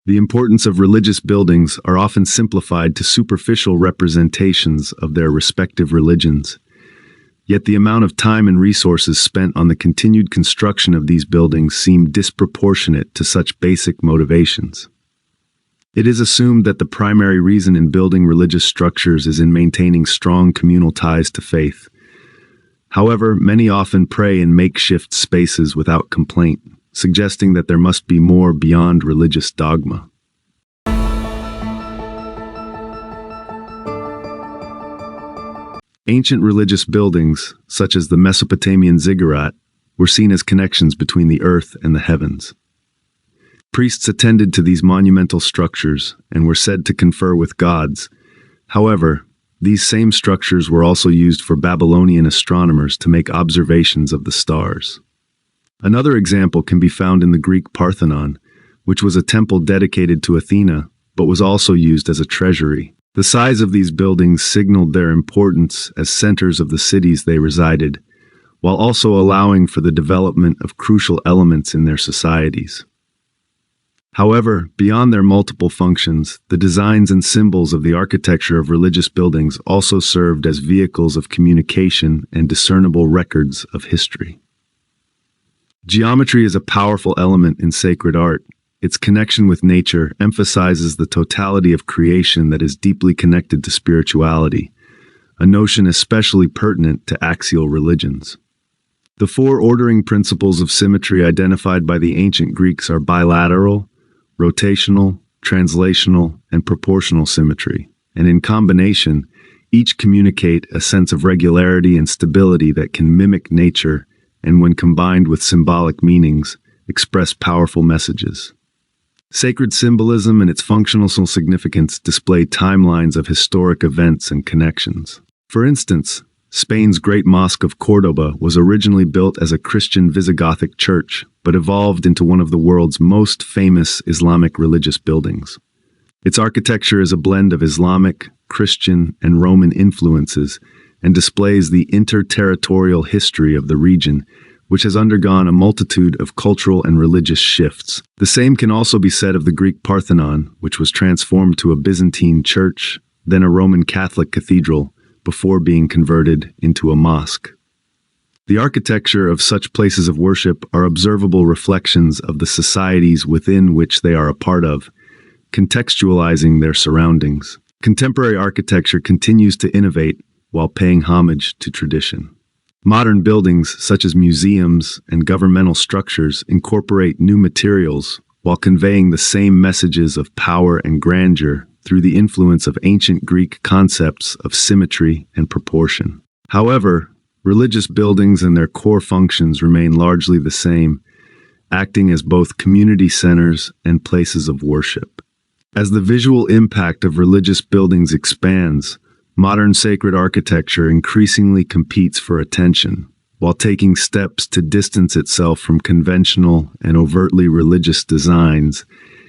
The importance of religious buildings are often simplified to superficial representations of their respective religions. Yet the amount of time and resources spent on the continued construction of these buildings seem disproportionate to such basic motivations. It is assumed that the primary reason in building religious structures is in maintaining strong communal ties to faith. However, many often pray in makeshift spaces without complaint, suggesting that there must be more beyond religious dogma. Ancient religious buildings, such as the Mesopotamian ziggurat, were seen as connections between the earth and the heavens. Priests attended to these monumental structures and were said to confer with gods. However, these same structures were also used for Babylonian astronomers to make observations of the stars. Another example can be found in the Greek Parthenon, which was a temple dedicated to Athena, but was also used as a treasury. The size of these buildings signaled their importance as centers of the cities they resided, while also allowing for the development of crucial elements in their societies. However, beyond their multiple functions, the designs and symbols of the architecture of religious buildings also served as vehicles of communication and discernible records of history. Geometry is a powerful element in sacred art. Its connection with nature emphasizes the totality of creation that is deeply connected to spirituality, a notion especially pertinent to axial religions. The four ordering principles of symmetry identified by the ancient Greeks are bilateral, rotational, translational, and proportional symmetry, and in combination, each communicate a sense of regularity and stability that can mimic nature and, when combined with symbolic meanings, express powerful messages. Sacred symbolism and its functional significance display timelines of historic events and connections. For instance, Spain's Great Mosque of Córdoba was originally built as a Christian Visigothic church, but evolved into one of the world's most famous Islamic religious buildings. Its architecture is a blend of Islamic, Christian, and Roman influences, and displays the interterritorial history of the region, which has undergone a multitude of cultural and religious shifts. The same can also be said of the Greek Parthenon, which was transformed to a Byzantine church, then a Roman Catholic cathedral, before being converted into a mosque. The architecture of such places of worship are observable reflections of the societies within which they are a part of, contextualizing their surroundings. Contemporary architecture continues to innovate while paying homage to tradition. Modern buildings, such as museums and governmental structures, incorporate new materials while conveying the same messages of power and grandeur through the influence of ancient Greek concepts of symmetry and proportion. However, religious buildings and their core functions remain largely the same, acting as both community centers and places of worship. As the visual impact of religious buildings expands, modern sacred architecture increasingly competes for attention, while taking steps to distance itself from conventional and overtly religious designs,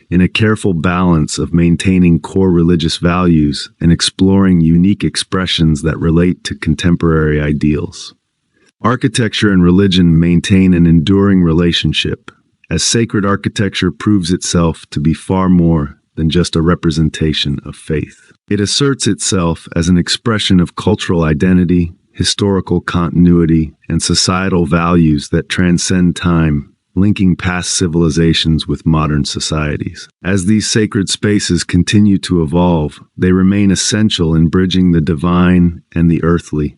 in a careful balance of maintaining core religious values and exploring unique expressions that relate to contemporary ideals. Architecture and religion maintain an enduring relationship, as sacred architecture proves itself to be far more than just a representation of faith. It asserts itself as an expression of cultural identity, historical continuity, and societal values that transcend time, linking past civilizations with modern societies. As these sacred spaces continue to evolve, they remain essential in bridging the divine and the earthly,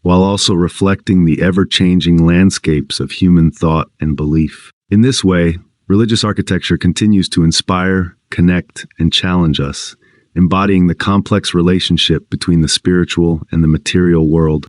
while also reflecting the ever-changing landscapes of human thought and belief. In this way, religious architecture continues to inspire, connect, and challenge us, embodying the complex relationship between the spiritual and the material world.